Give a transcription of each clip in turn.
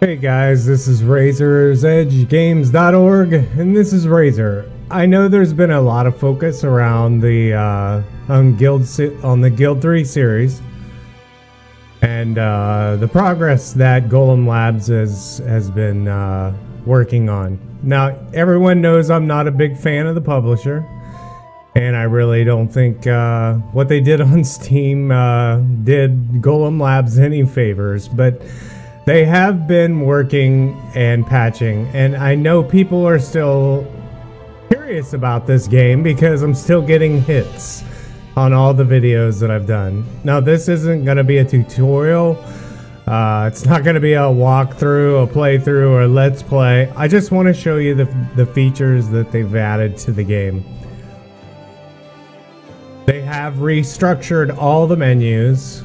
Hey guys, this is RazorsEdgeGames.org, and this is Razor. I know there's been a lot of focus around the on the Guild 3 series, and the progress that Golem Labs has been working on. Now, everyone knows I'm not a big fan of the publisher, and I really don't think what they did on Steam did Golem Labs any favors, but they have been working and patching, and I know people are still curious about this game because I'm still getting hits on all the videos that I've done. Now, this isn't going to be a tutorial. It's not going to be a walkthrough, a playthrough, or a let's play. I just want to show you the features that they've added to the game. They have restructured all the menus.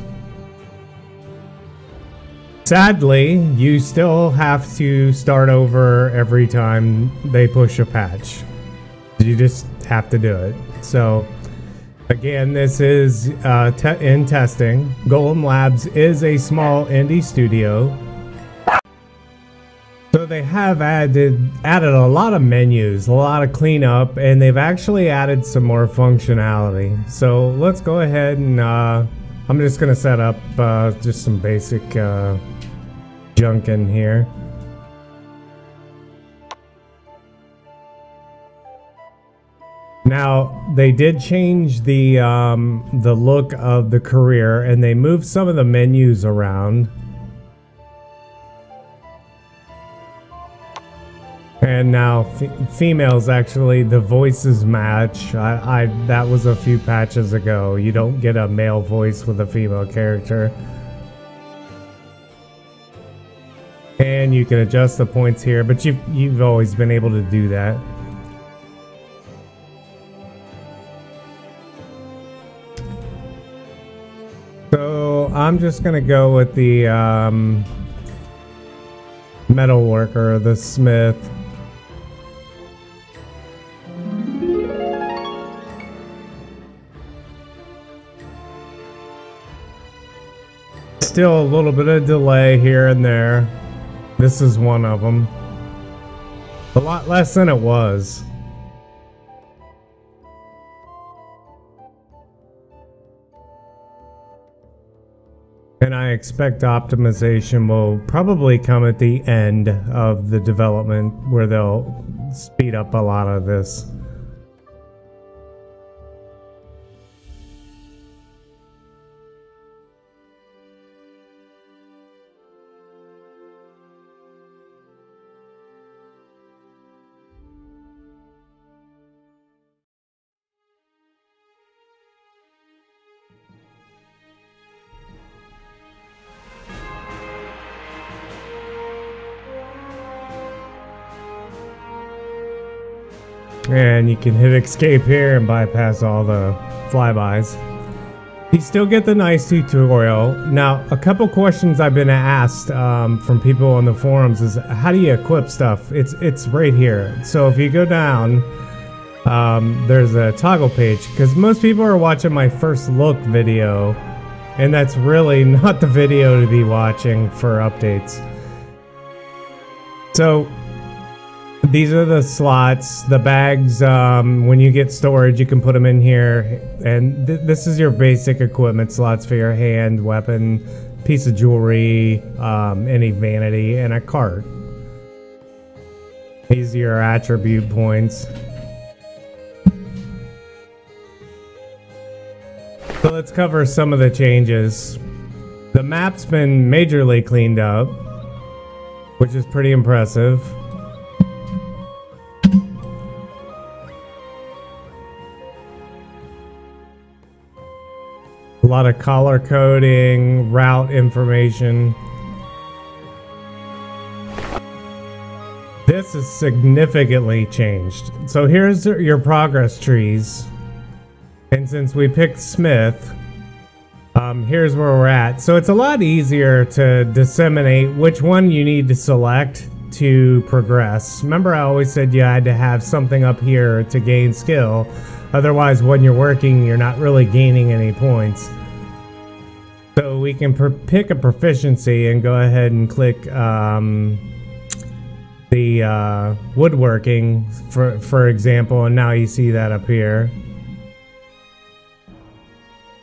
Sadly, you still have to start over every time they push a patch. You just have to do it. So, again, this is in testing. Golem Labs is a small indie studio. So they have added a lot of menus, a lot of cleanup, and they've actually added some more functionality. So let's go ahead and I'm just going to set up just some basic junk in here. Now, they did change the look of the career, and they moved some of the menus around. And now females, actually, the voices match. That was a few patches ago. You don't get a male voice with a female character. And you can adjust the points here, but you've always been able to do that. So I'm just gonna go with the metal worker, the smith. Still a little bit of delay here and there. This is one of them. A lot less than it was. And I expect optimization will probably come at the end of the development, where they'll speed up a lot of this. And you can hit escape here and bypass all the flybys. You still get the nice tutorial. Now, a couple questions I've been asked from people on the forums is, how do you equip stuff? It's right here. So if you go down, there's a toggle page, because most people are watching my first look video, and that's really not the video to be watching for updates. So these are the slots, the bags. When you get storage, you can put them in here. And this is your basic equipment slots for your hand, weapon, piece of jewelry, any vanity, and a cart. These are your attribute points. So let's cover some of the changes. The map's been majorly cleaned up, which is pretty impressive. A lot of color coding, route information. This is significantly changed. So here's your progress trees. And since we picked Smith, here's where we're at. So it's a lot easier to disseminate which one you need to select to progress. Remember, I always said you had to have something up here to gain skill. Otherwise, when you're working, you're not really gaining any points. So we can pick a proficiency and go ahead and click the woodworking, for example, and now you see that up here.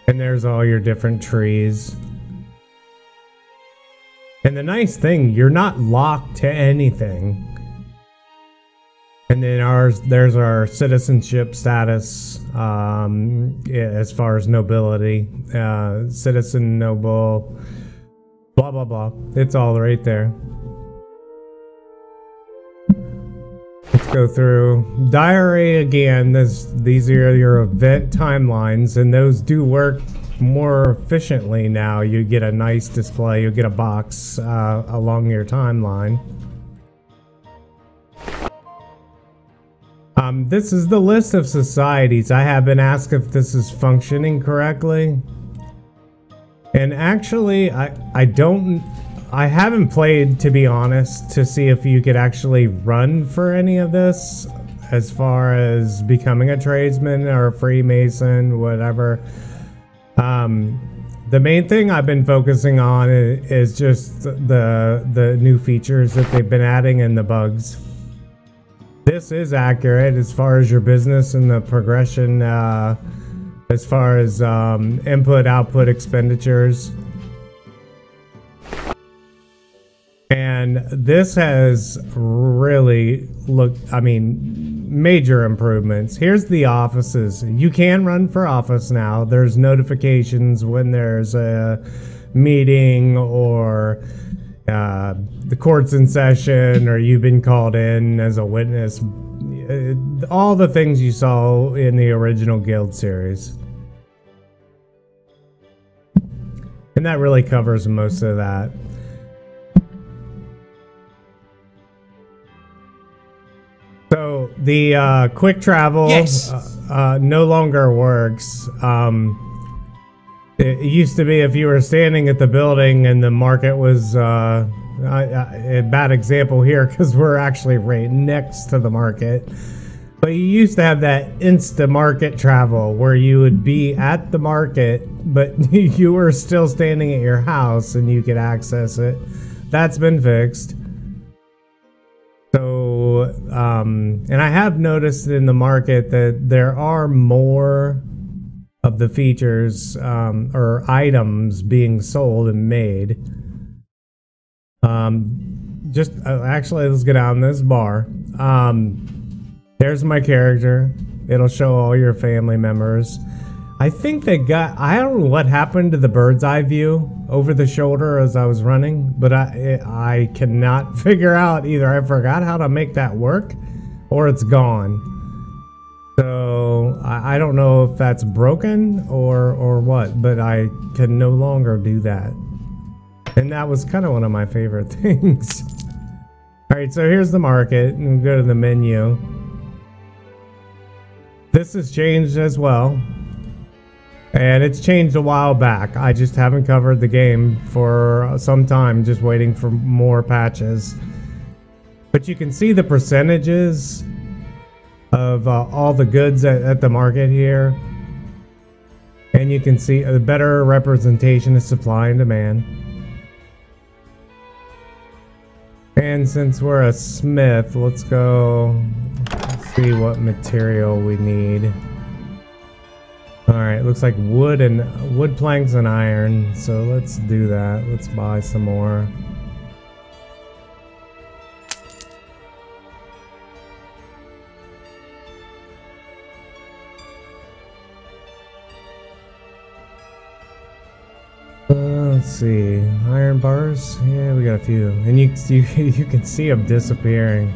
And there's all your different trees. And the nice thing, you're not locked to anything. And then there's our citizenship status, as far as nobility, citizen, noble, blah, blah, blah. It's all right there. Let's go through diary again. These are your event timelines, and those do work more efficiently now. You get a nice display. You get a box along your timeline. This is the list of societies. I have been asked if this is functioning correctly. And actually, I haven't played, to be honest, to see if you could actually run for any of this as far as becoming a tradesman or a Freemason, whatever. The main thing I've been focusing on is just the new features that they've been adding and the bugs. This is accurate as far as your business and the progression, as far as input, output, expenditures. And this has really major improvements. Here's the offices. You can run for office now. There's notifications when there's a meeting or the court's in session, or you've been called in as a witness. All the things you saw in the original Guild series. And that really covers most of that. So the quick travel, yes, no longer works. It used to be if you were standing at the building and the market was a bad example here because we're actually right next to the market. But you used to have that insta market travel where you would be at the market, but you were still standing at your house and you could access it. That's been fixed. So, and I have noticed in the market that there are more of the features or items being sold and made. Actually, let's get on this bar. There's my character. It'll show all your family members. I think I don't know what happened to the bird's eye view over the shoulder as I was running, but I cannot figure out either I forgot how to make that work or it's gone. So I don't know if that's broken or what, but I can no longer do that. And that was kind of one of my favorite things. Alright, so here's the market, and we go to the menu. This has changed as well. And it's changed a while back. I just haven't covered the game for some time, just waiting for more patches. But you can see the percentages of all the goods at the market here. And you can see a better representation of supply and demand. And since we're a smith, let's go see what material we need. Alright, looks like wood planks and iron, so let's do that. Let's buy some more. Let's see, iron bars. Yeah, we got a few, and you can see them disappearing.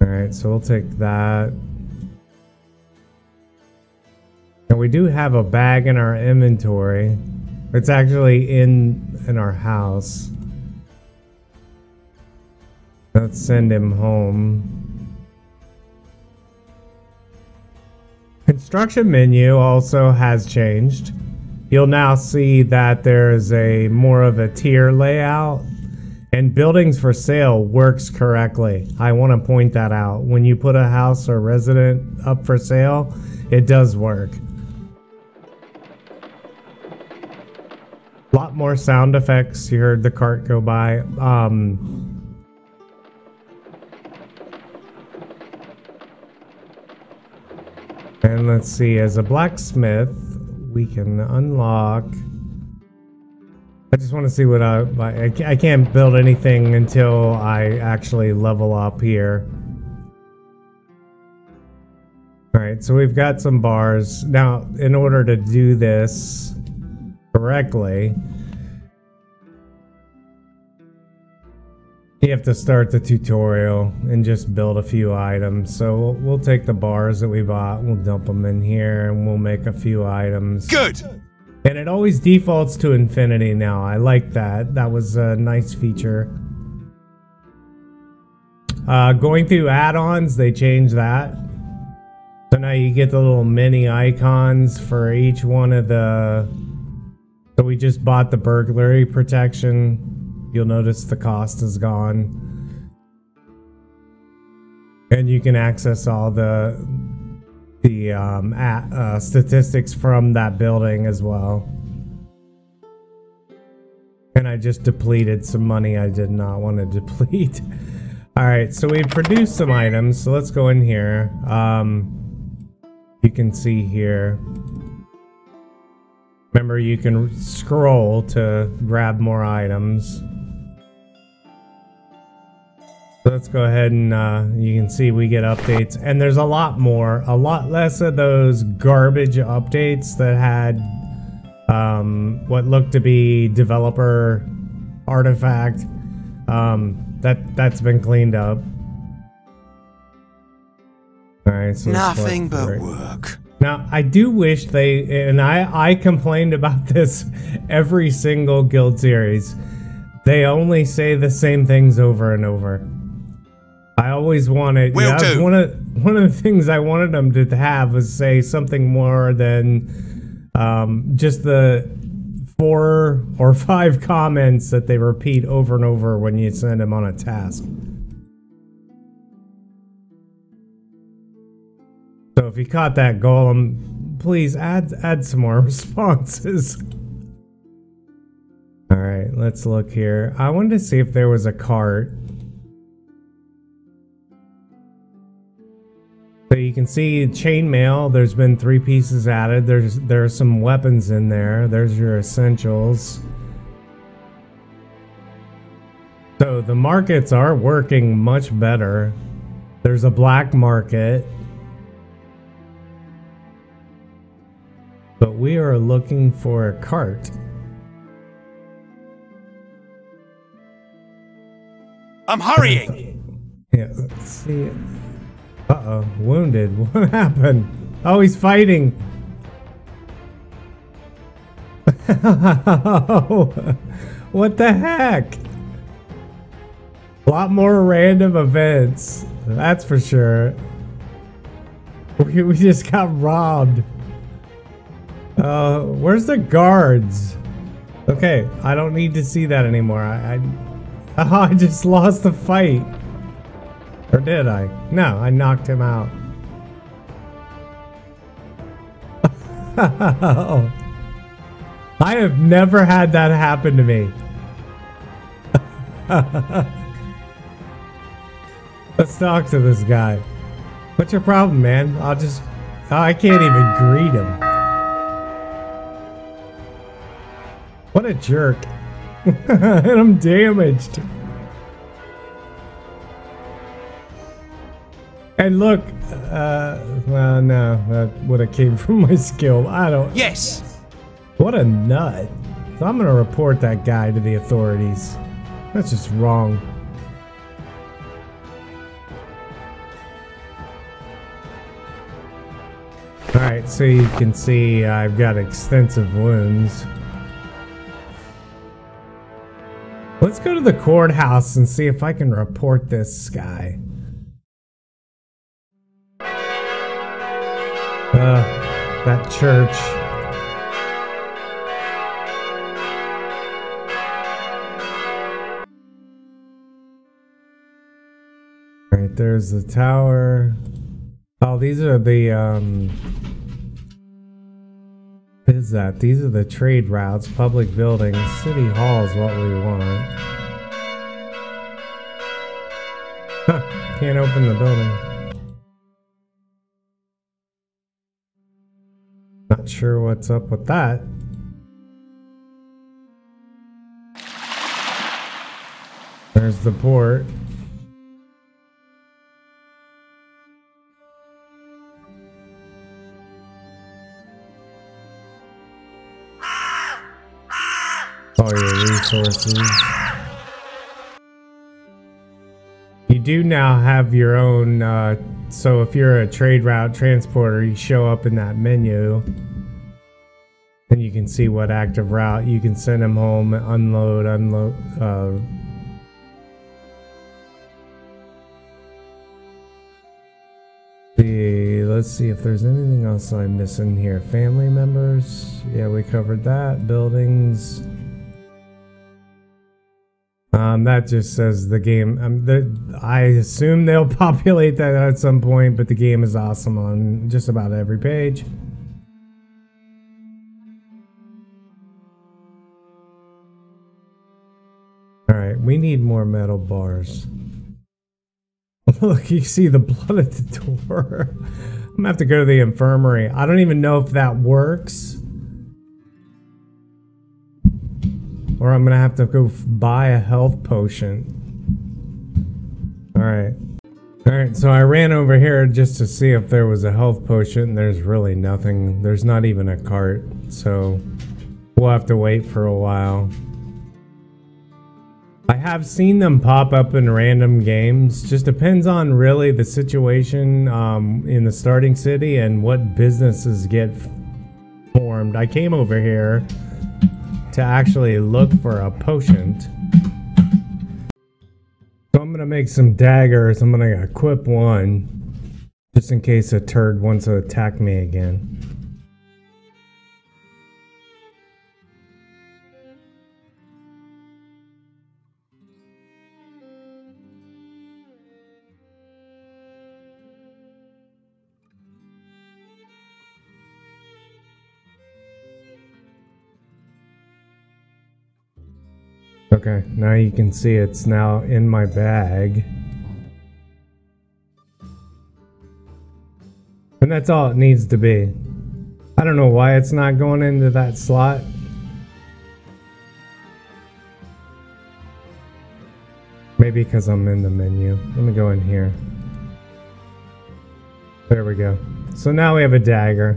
All right, so we'll take that. And we do have a bag in our inventory. It's actually in our house. Let's send him home. Construction menu also has changed. You'll now see that there is more of a tier layout, and buildings for sale works correctly. I want to point that out. When you put a house or resident up for sale, it does work. A lot more sound effects. You heard the cart go by. And let's see, as a blacksmith, we can unlock... I just want to see what I can't build anything until I actually level up here. Alright, so we've got some bars. Now, in order to do this correctly, you have to start the tutorial and just build a few items. So we'll take the bars that we bought, we'll dump them in here, and we'll make a few items. Good! And it always defaults to infinity now. I like that. That was a nice feature. Going through add-ons, they changed that. So now you get the little mini icons for each one of the... So we just bought the burglary protection. You'll notice the cost is gone. And you can access all the statistics from that building as well. And I just depleted some money I did not want to deplete. Alright, so we produced some items, so let's go in here. You can see here. Remember, you can scroll to grab more items. So let's go ahead and you can see we get updates, and there's a lot less of those garbage updates that had what looked to be developer artifact. That's been cleaned up. All right, so nothing but work. Now, I do wish they, and I complained about this every single guild series. They only say the same things over and over. I always wanted, one of the things I wanted them to have was say something more than just the 4 or 5 comments that they repeat over and over when you send them on a task. So if you caught that golem, please add some more responses. All right, let's look here. I wanted to see if there was a cart. So you can see chainmail, there's been 3 pieces added. There are some weapons in there. There's your essentials. So the markets are working much better. There's a black market. But we are looking for a cart. I'm hurrying! Yeah, let's see it. Uh-oh, wounded. What happened? Oh, he's fighting. What the heck? A lot more random events. That's for sure. We just got robbed. Where's the guards? Okay, I don't need to see that anymore. I just lost the fight. Or did I? No, I knocked him out. I have never had that happen to me. Let's talk to this guy. What's your problem, man? I can't even greet him. What a jerk. And I'm damaged. And look, well, no, that would have came from my skill. I don't. Yes. What a nut. So I'm gonna report that guy to the authorities. That's just wrong. All right, so you can see I've got extensive wounds. Let's go to the courthouse and see if I can report this guy. That church. Right, there's the tower. Oh, these are the What is that? These are the trade routes, public buildings, city hall is what we want. Huh, can't open the building. Not sure what's up with that. There's the port. All your resources. You do now have your own, so if you're a trade route transporter, you show up in that menu and you can see what active route you can send them home, unload. Let's see if there's anything else I'm missing here. Family members. Yeah, we covered that. Buildings. That just says the game. I assume they'll populate that at some point, but the game is awesome on just about every page. Alright, we need more metal bars. Look, you see the blood at the door. I'm gonna have to go to the infirmary. I don't even know if that works. Or I'm gonna have to go buy a health potion. Alright. Alright, so I ran over here just to see if there was a health potion. There's really nothing. There's not even a cart. So we'll have to wait for a while. I have seen them pop up in random games. Just depends on really the situation in the starting city and what businesses get formed. I came over here to actually look for a potion. So I'm gonna make some daggers. I'm gonna equip one just in case a turd wants to attack me again. Okay, now you can see it's now in my bag. And that's all it needs to be. I don't know why it's not going into that slot. Maybe because I'm in the menu. Let me go in here. There we go. So now we have a dagger.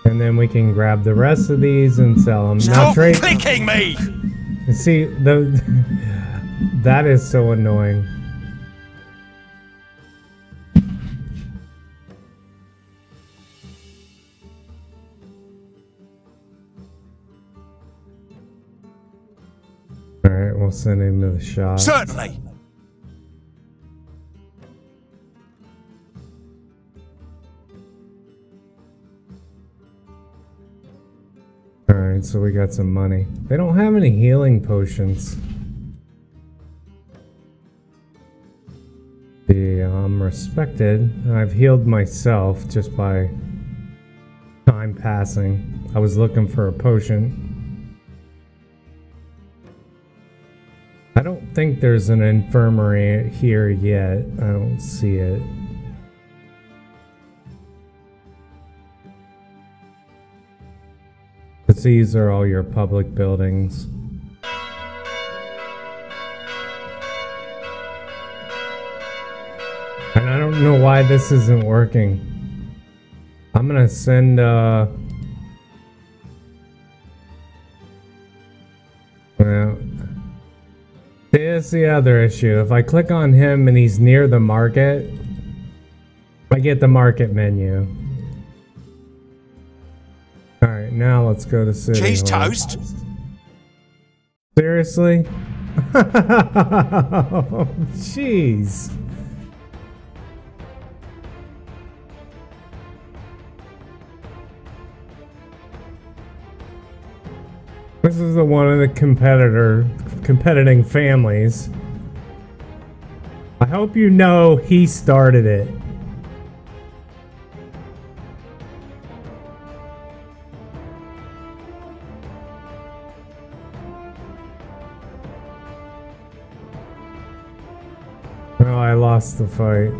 And then we can grab the rest of these and sell them. Stop clicking me! See, that is so annoying. Alright, we'll send him to the shop. Certainly! Alright, so we got some money. They don't have any healing potions. I'm respected. I've healed myself just by time passing. I was looking for a potion. I don't think there's an infirmary here yet. I don't see it. But these are all your public buildings. And I don't know why this isn't working. I'm gonna send well, here's the other issue. If I click on him and he's near the market, I get the market menu. Alright, now let's go to city. Cheese toast? Seriously? Oh, jeez. This is the one of the competing families. I hope you know he started it. Oh, I lost the fight.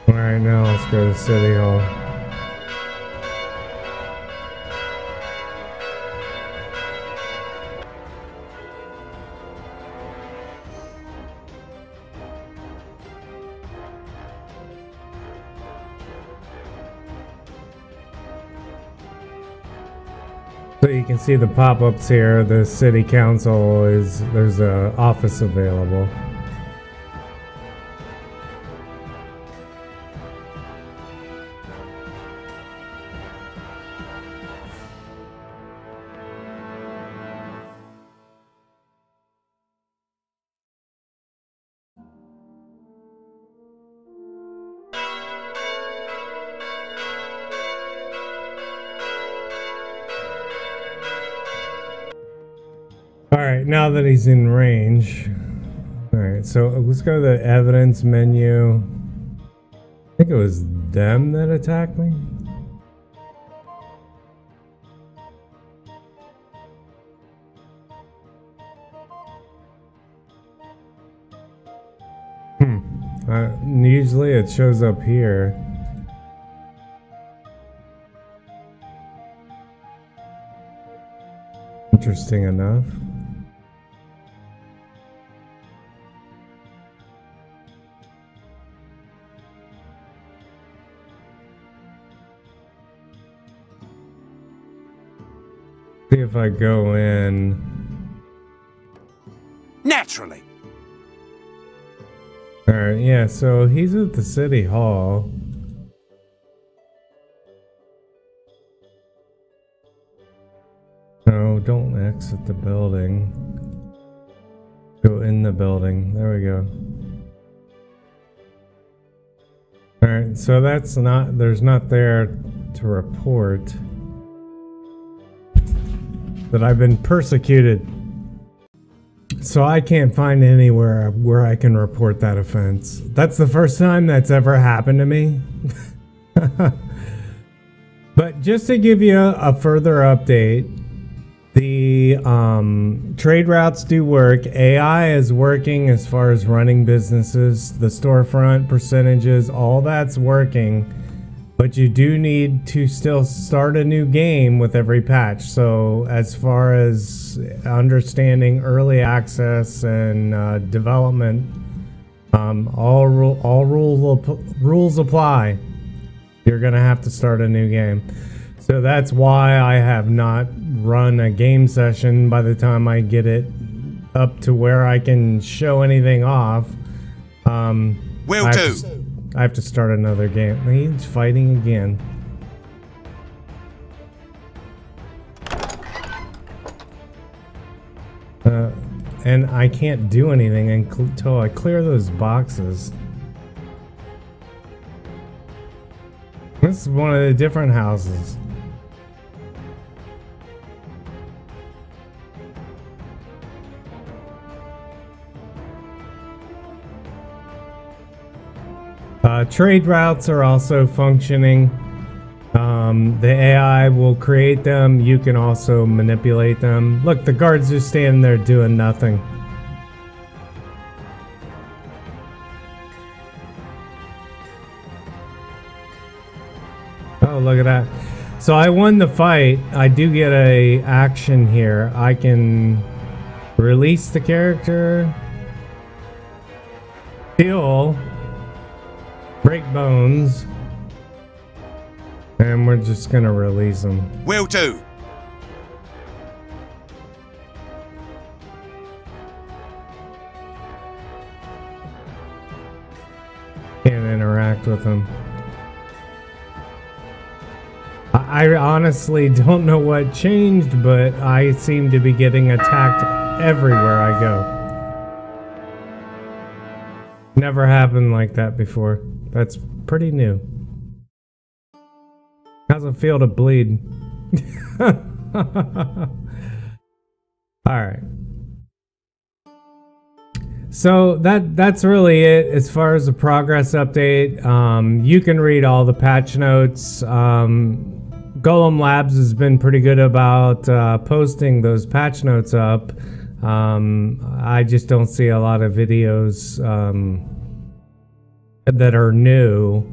Alright, now let's go to City Hall. So you can see the pop-ups here. The city council there's a office available. Alright, now that he's in range. Alright, so let's go to the evidence menu. I think it was them that attacked me. Usually it shows up here. Interesting enough. See if I go in. Naturally. Alright, yeah, so he's at the city hall. No, don't exit the building. Go in the building. There we go. Alright, so there's not there to report that I've been persecuted. So I can't find anywhere where I can report that offense. That's the first time that's ever happened to me. But just to give you a further update, the trade routes do work. AI is working as far as running businesses, the storefront percentages, all that's working. But you do need to still start a new game with every patch. So as far as understanding early access and development, all rules apply. You're gonna have to start a new game. So that's why I have not run a game session by the time I get it up to where I can show anything off. Will do. I have to start another game. He's fighting again. And I can't do anything until I clear those boxes. This is one of the different houses. Trade routes are also functioning. The AI will create them. You can also manipulate them. Look, the guard's just standing there doing nothing. Oh, look at that. So I won the fight. I do get a action here. I can release the character, heal, break bones, and we're just gonna release them. Will do. Can't interact with them. I honestly don't know what changed, but I seem to be getting attacked everywhere I go. Never happened like that before. That's pretty new. How's it feel to bleed? Alright. So that's really it as far as the progress update. You can read all the patch notes. Golem Labs has been pretty good about posting those patch notes up. I just don't see a lot of videos that are new,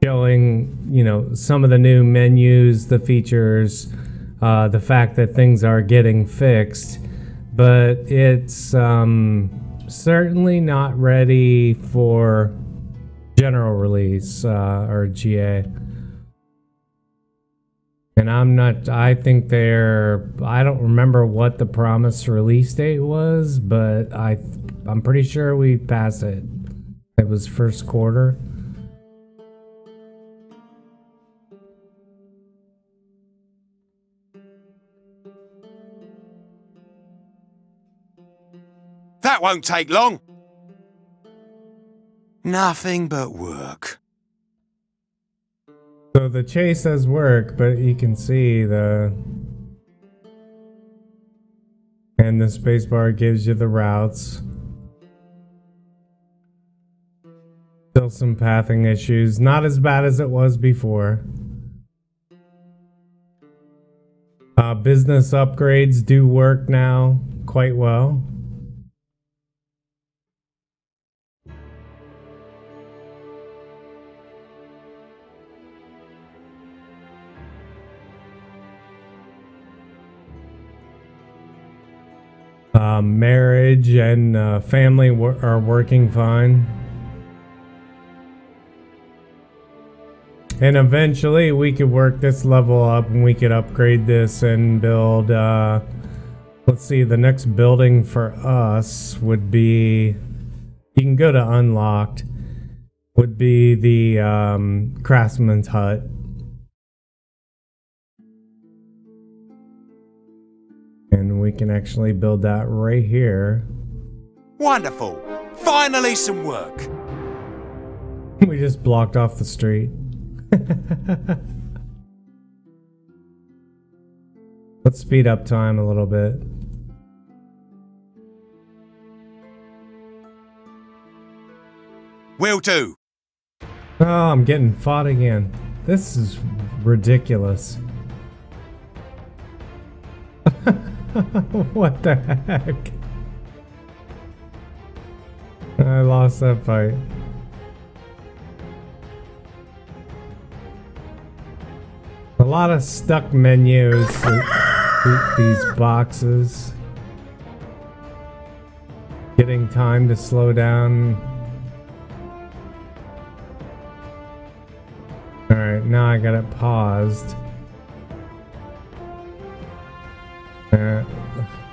showing, you know, some of the new menus, the features, the fact that things are getting fixed. But it's certainly not ready for general release or GA. And I think I don't remember what the promised release date was, but I'm pretty sure we passed it. It was first quarter. That won't take long. Nothing but work. So the chase does work, but you can see and the spacebar gives you the routes. Still some pathing issues, not as bad as it was before. Business upgrades do work now quite well. Marriage and family are working fine. And eventually we could work this level up and we could upgrade this and build, let's see, the next building for us would be, you can go to unlocked, would be the Craftsman's hut. And we can actually build that right here. Wonderful. Finally some work. We just blocked off the street. Let's speed up time a little bit. Will do. Oh, I'm getting fought again. This is ridiculous. What the heck? I lost that fight. A lot of stuck menus with these boxes. Getting time to slow down. Alright, now I got it paused.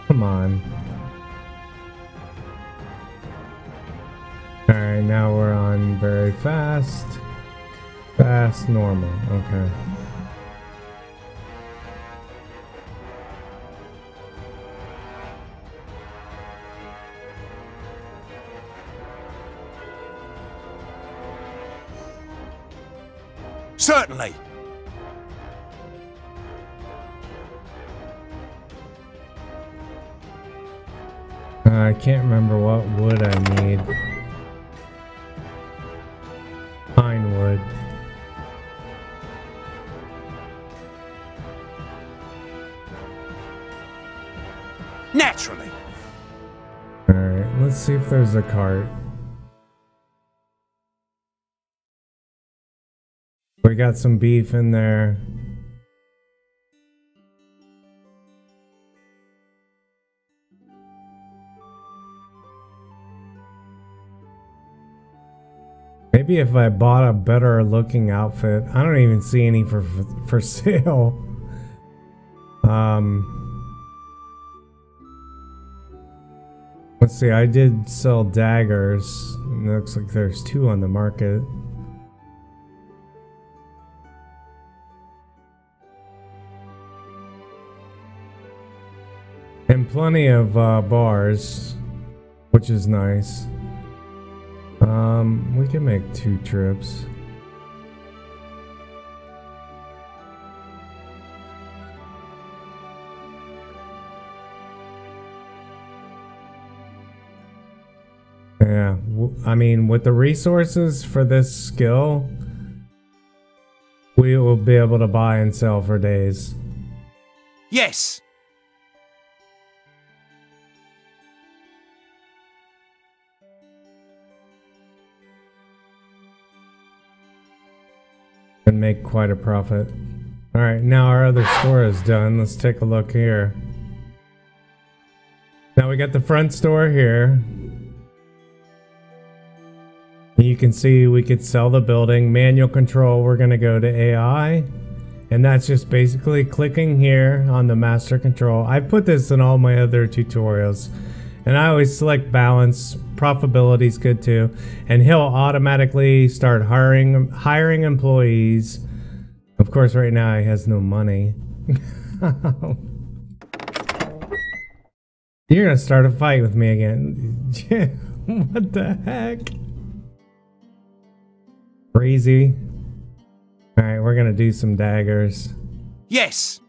Come on. Alright, now we're on very fast. Fast, normal. Okay. Certainly. I can't remember what wood I need. Pine wood. Naturally. Alright, let's see if there's a cart. We got some beef in there. Maybe if I bought a better looking outfit. I don't even see any for sale. Let's see, I did sell daggers. It looks like there's 2 on the market. And plenty of bars, which is nice. We can make 2 trips. Yeah, I mean, with the resources for this skill, we will be able to buy and sell for days. Yes. And make quite a profit. Alright, now our other store is done. Let's take a look here. Now we got the front store here. You can see we could sell the building. Manual control, we're going to go to AI. And that's just basically clicking here on the master control. I put this in all my other tutorials. And I always select balance. Profitability is good too. And he'll automatically start hiring employees. Of course, right now he has no money. You're going to start a fight with me again. What the heck? Crazy. Alright, we're gonna do some daggers. Yes.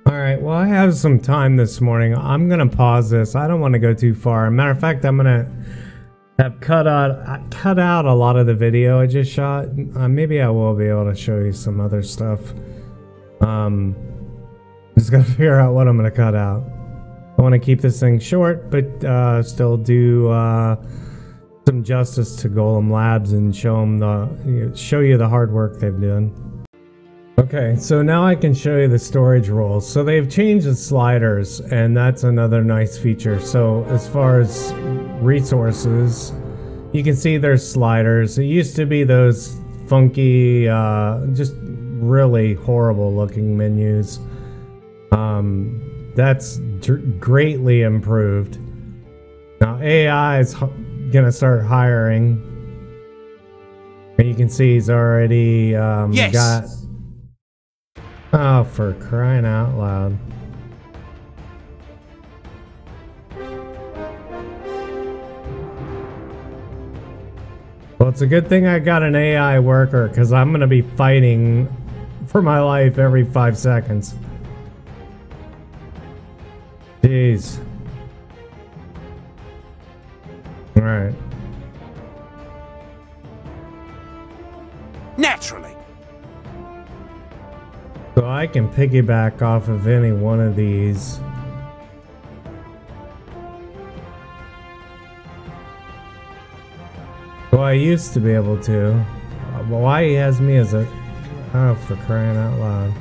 Alright, well I have some time this morning. I'm gonna pause this. I don't want to go too far. Matter of fact, I'm gonna have cut out a lot of the video I just shot. Maybe I will be able to show you some other stuff. Just gotta figure out what I'm gonna cut out. I want to keep this thing short, but still do some justice to Golem Labs and show you the hard work they've done. Okay, so now I can show you the storage roles. So they've changed the sliders, and that's another nice feature. So as far as resources, you can see there's sliders. It used to be those funky, just really horrible looking menus. That's greatly improved. Now AI is gonna start hiring, and you can see he's already yes. got. Oh, for crying out loud. Well, it's a good thing I got an AI worker, because I'm going to be fighting for my life every 5 seconds. Jeez. Alright. Naturally. So I can piggyback off of any one of these. Well, I used to be able to. Why he has me as a... Oh, for crying out loud.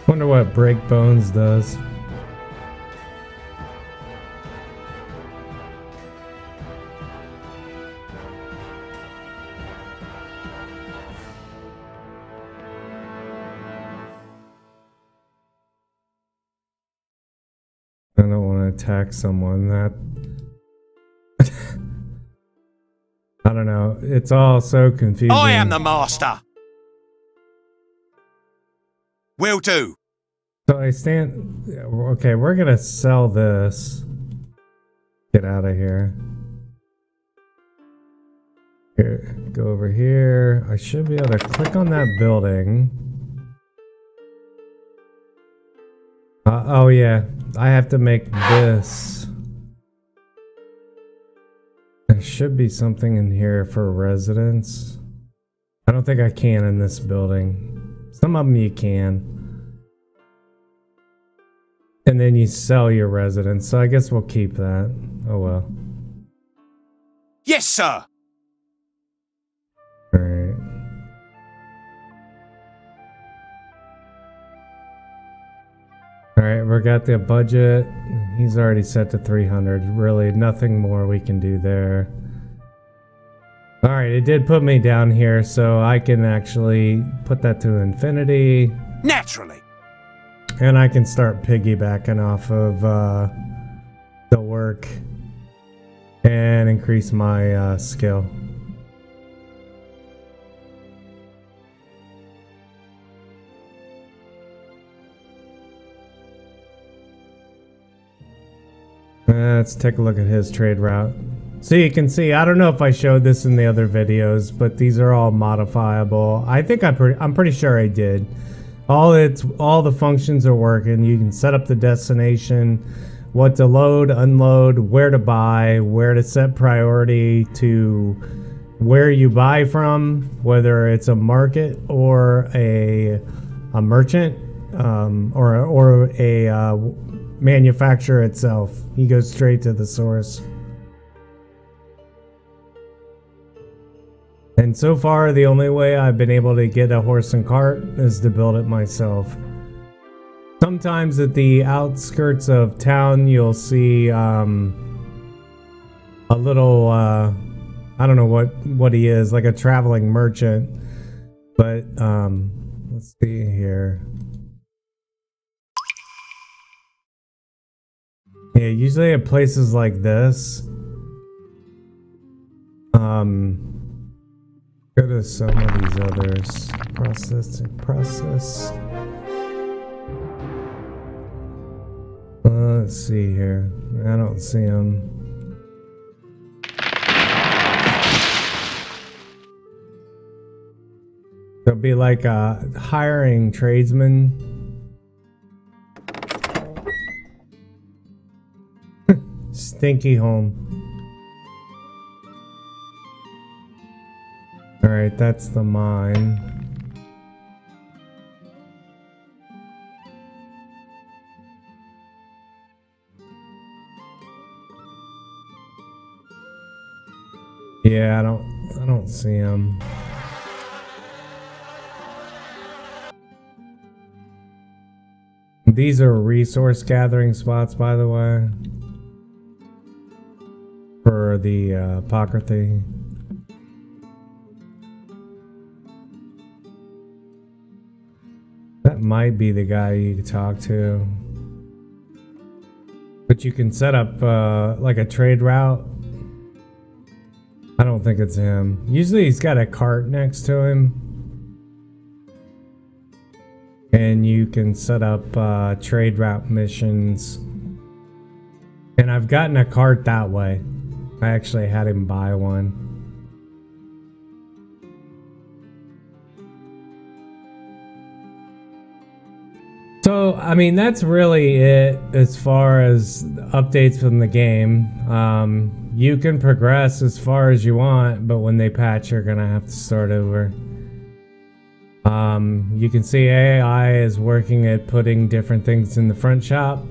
Wonder what Break Bones does. I don't want to attack someone. That I don't know. It's all so confusing. I am the master. Will do. So I stand... Okay, we're gonna sell this. Get out of here. Here, go over here. I should be able to click on that building. Oh yeah, I have to make this. There should be something in here for residents. I don't think I can in this building. Some of them you can. And then you sell your residence, so I guess we'll keep that. Oh well. Yes, sir. Alright. Alright, we got the budget. He's already set to 300. Really, nothing more we can do there. Alright, it did put me down here, so I can actually put that to infinity. Naturally. And I can start piggybacking off of the work and increase my skill. Let's take a look at his trade route. So you can see, I don't know if I showed this in the other videos, but these are all modifiable. I think I'm pretty sure I did. All the functions are working. You can set up the destination, what to load, unload, where to buy, where to set priority to where you buy from, whether it's a market or a merchant, or a manufacturer itself. You go straight to the source. And so far, the only way I've been able to get a horse and cart is to build it myself. Sometimes at the outskirts of town, you'll see a little, I don't know what he is, like a traveling merchant. But let's see here. Yeah, usually at places like this, go to some of these others. Process. Let's see here. I don't see them. There'll be like hiring tradesmen. Stinky home. Alright, that's the mine. Yeah, I don't see him. These are resource gathering spots, by the way, for the apocryphy. That might be the guy you talk to. But you can set up like a trade route. I don't think it's him. Usually he's got a cart next to him. And you can set up trade route missions. And I've gotten a cart that way. I actually had him buy one. So, I mean, that's really it as far as updates from the game. You can progress as far as you want, but when they patch, you're gonna have to start over. You can see AI is working at putting different things in the front shop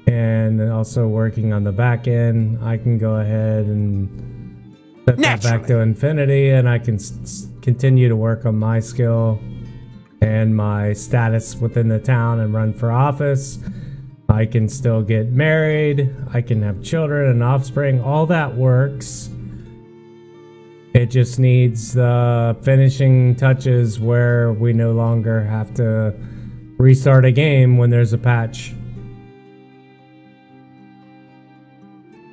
and also working on the back end. I can go ahead and set that back to infinity, and I can continue to work on my skill and my status within the town and run for office. I can still get married. I can have children and offspring. All that works. It just needs the finishing touches where we no longer have to restart a game when there's a patch.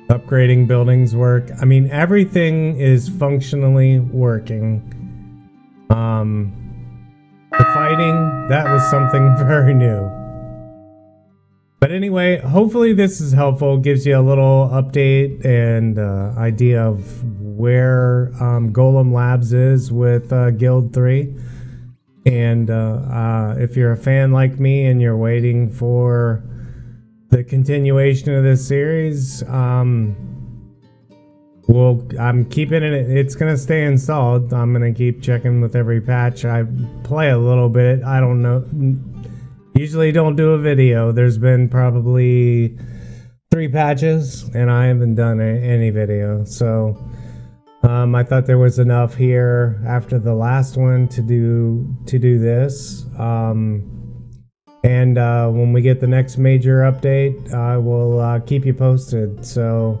Upgrading buildings work. I mean, everything is functionally working. The fighting, that was something very new. But anyway, hopefully this is helpful, gives you a little update and idea of where Golem Labs is with Guild 3. And if you're a fan like me and you're waiting for the continuation of this series, well, I'm keeping it. It's gonna stay installed. I'm gonna keep checking with every patch. I play a little bit. I don't know. Usually don't do a video. There's been probably 3 patches, and I haven't done any video. So I thought there was enough here after the last one to do this. And when we get the next major update, I will keep you posted. So.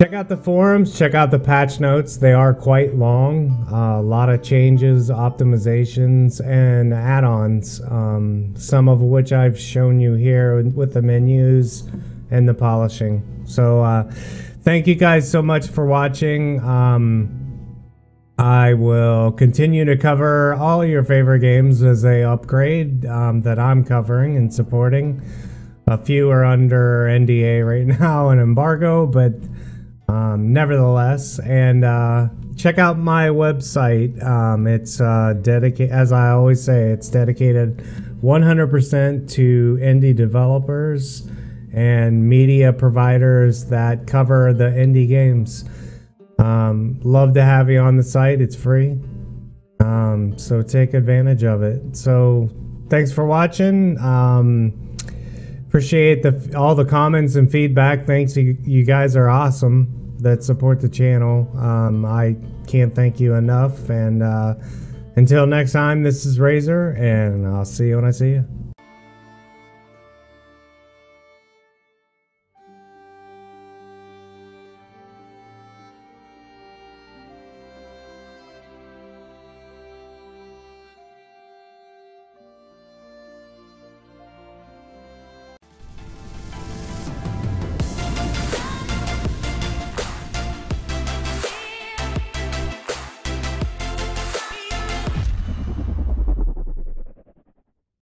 Check out the forums, check out the patch notes. They are quite long. A lot of changes, optimizations, and add-ons. Some of which I've shown you here with the menus and the polishing. So thank you guys so much for watching. I will continue to cover all your favorite games as they upgrade that I'm covering and supporting. A few are under NDA right now and embargo, but nevertheless, and check out my website. It's dedicated, as I always say, it's dedicated 100% to indie developers and media providers that cover the indie games. Love to have you on the site. It's free, so take advantage of it. So thanks for watching. Appreciate all the comments and feedback. Thanks, you guys are awesome that support the channel. I can't thank you enough. And until next time, this is Razor, and I'll see you when I see you.